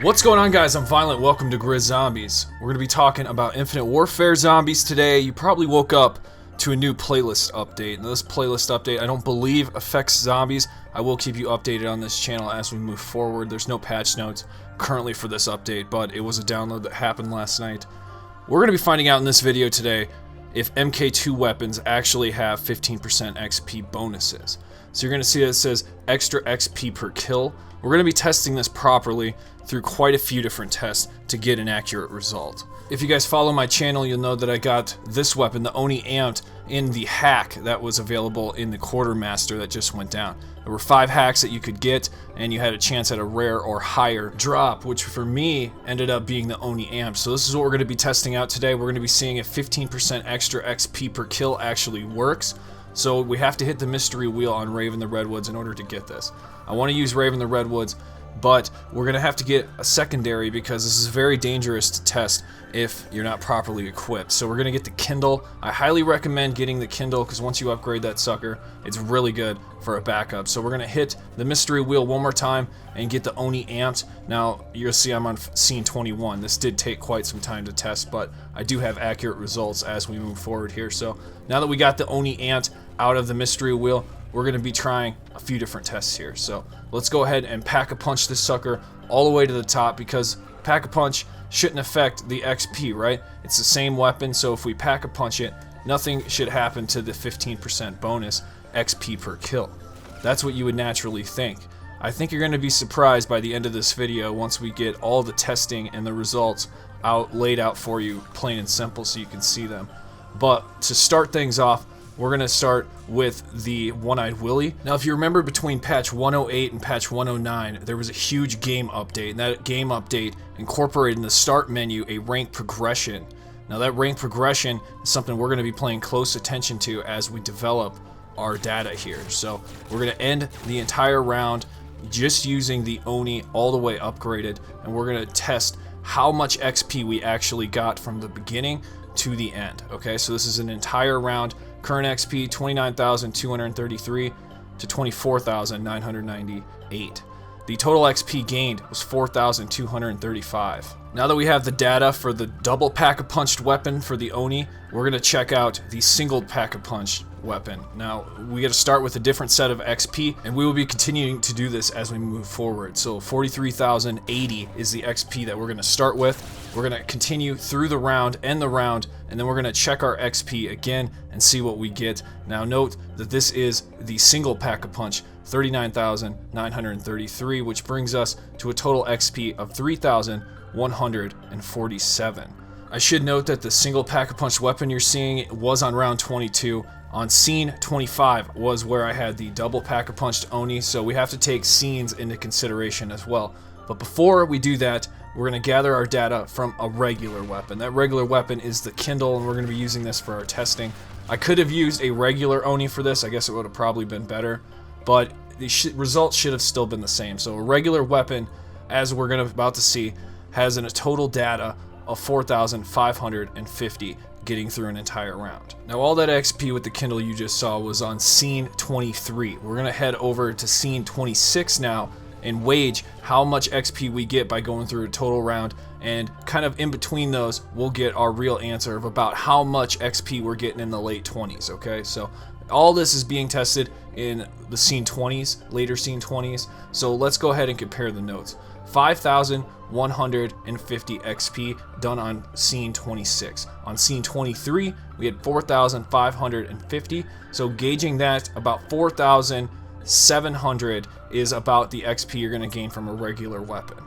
What's going on, guys? I'm Violent. Welcome to GRIZZ Zombies. We're going to be talking about Infinite Warfare zombies today. You probably woke up to a new playlist update. Now, this playlist update I don't believe affects zombies. I will keep you updated on this channel as we move forward. There's no patch notes currently for this update, but it was a download that happened last night. We're going to be finding out in this video today if MK2 weapons actually have 15% XP bonuses. So you're going to see that it says extra XP per kill. We're going to be testing this properly through quite a few different tests to get an accurate result. If you guys follow my channel, you'll know that I got this weapon, the Oni Amped, in the hack that was available in the Quartermaster that just went down. There were 5 hacks that you could get, and you had a chance at a rare or higher drop, which for me ended up being the Oni Amped. So this is what we're going to be testing out today. We're going to be seeing if 15% extra XP per kill actually works. So we have to hit the mystery wheel on Raven the Redwoods in order to get this. I want to use Raven the Redwoods, but we're going to have to get a secondary because this is very dangerous to test if you're not properly equipped. So we're going to get the Kindle. I highly recommend getting the Kindle because once you upgrade that sucker, it's really good for a backup. So we're going to hit the mystery wheel one more time and get the Oni Amped. Now, you'll see I'm on scene 21. This did take quite some time to test, but I do have accurate results as we move forward here. So now that we got the Oni Amped out of the mystery wheel, we're going to be trying a few different tests here. So let's go ahead and pack-a-punch this sucker all the way to the top, because pack-a-punch shouldn't affect the XP, right? It's the same weapon, so if we pack-a-punch it, nothing should happen to the 15% bonus XP per kill. That's what you would naturally think. I think you're going to be surprised by the end of this video once we get all the testing and the results laid out for you, plain and simple, so you can see them. But to start things off, we're going to start with the One-Eyed Willy. Now, if you remember, between patch 108 and patch 109, there was a huge game update, and that game update incorporated in the start menu a rank progression. Now, that rank progression is something we're going to be paying close attention to as we develop our data here. So we're going to end the entire round just using the Oni all the way upgraded, and we're going to test how much XP we actually got from the beginning to the end. Okay, so this is an entire round. Current XP 29,233 to 24,998. The total XP gained was 4,235. Now that we have the data for the double pack-a-punched weapon for the Oni, we're going to check out the single pack-a-punched weapon. Now, we got to start with a different set of XP, and we will be continuing to do this as we move forward. So 43,080 is the XP that we're going to start with. We're going to continue through the round, end the round, and then we're going to check our XP again and see what we get. Now note that this is the single pack-a-punch, 39,933, which brings us to a total XP of 3,147. I should note that the single pack-a-punch weapon you're seeing was on round 22. On scene 25 was where I had the double pack-a-punched Oni, so we have to take scenes into consideration as well. But before we do that, we're going to gather our data from a regular weapon. That regular weapon is the Kindle, and we're going to be using this for our testing. I could have used a regular Oni for this. I guess it would have probably been better, but the results should have still been the same. So a regular weapon, as we're about to see, has a total data of 4,550 getting through an entire round. Now, all that XP with the Kindle you just saw was on scene 23. We're going to head over to scene 26 now and wage how much XP we get by going through a total round, and kind of in between those we'll get our real answer of about how much XP we're getting in the late 20s. Okay, so all this is being tested in the scene 20s, later scene 20s. So let's go ahead and compare the notes. 5,150 XP done on scene 26. On scene 23 we had 4,550, so gauging that, about 4,700 is about the XP you're going to gain from a regular weapon.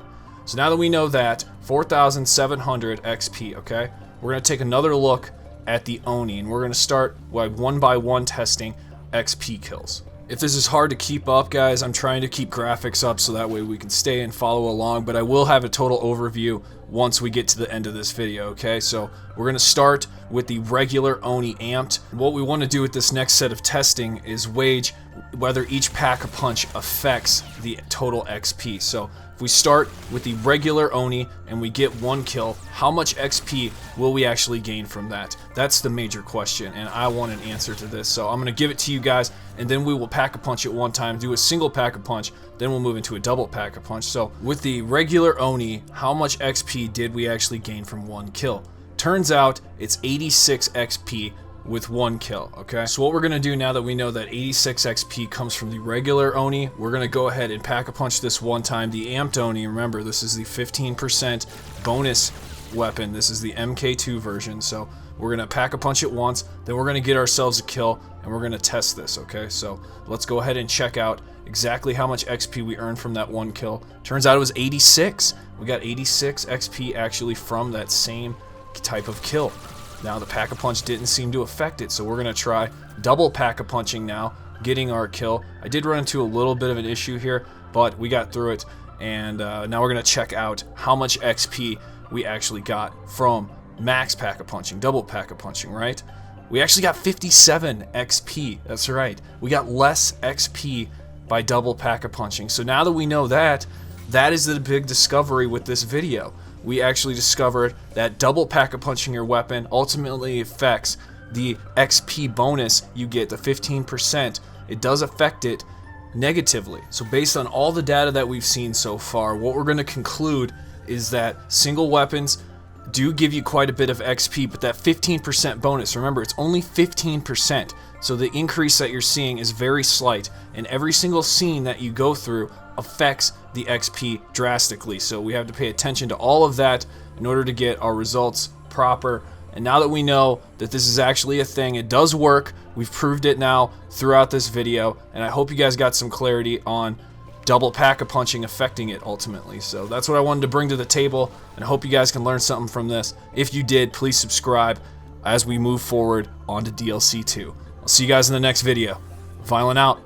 So now that we know that, 4,700 XP, okay, we're going to take another look at the Oni, and we're going to start one by one testing XP kills. If this is hard to keep up, guys, I'm trying to keep graphics up so that way we can stay and follow along, but I will have a total overview once we get to the end of this video, okay? So we're going to start with the regular Oni Amped. What we want to do with this next set of testing is wage whether each pack-a-punch affects the total XP. So if we start with the regular Oni and we get 1 kill, how much XP will we actually gain from that? That's the major question, and I want an answer to this. So I'm going to give it to you guys and then we will pack-a-punch it one time, do a single pack-a-punch, then we'll move into a double pack-a-punch. So with the regular Oni, how much XP did we actually gain from one kill? Turns out it's 86 XP with one kill, okay? So what we're gonna do now that we know that 86 XP comes from the regular Oni, we're gonna go ahead and pack-a-punch this one time. The amped Oni, remember, this is the 15% bonus weapon. This is the MK2 version, so we're gonna pack-a-punch it once, then we're gonna get ourselves a kill, and we're gonna test this, okay? So let's go ahead and check out exactly how much XP we earned from that one kill. Turns out it was 86. We got 86 XP actually from that same type of kill. Now the pack-a-punch didn't seem to affect it, so we're gonna try double pack-a-punching now, getting our kill. I did run into a little bit of an issue here, but we got through it, and now we're gonna check out how much XP we actually got from max pack-a-punching, double pack-a-punching, right? We actually got 57 XP, that's right. We got less XP by double pack-a-punching. So now that we know that, that is the big discovery with this video. We actually discovered that double pack-a-punching your weapon ultimately affects the XP bonus you get, the 15%. It does affect it negatively. So based on all the data that we've seen so far, what we're going to conclude is that single weapons do give you quite a bit of XP, but that 15% bonus, remember, it's only 15%. So the increase that you're seeing is very slight, and every single scene that you go through affects the XP drastically. So we have to pay attention to all of that in order to get our results proper. And now that we know that this is actually a thing, it does work, we've proved it now throughout this video, and I hope you guys got some clarity on double pack-a-punching affecting it ultimately. So that's what I wanted to bring to the table, and I hope you guys can learn something from this. If you did, please subscribe as we move forward onto DLC 2. I'll see you guys in the next video. Viollent out.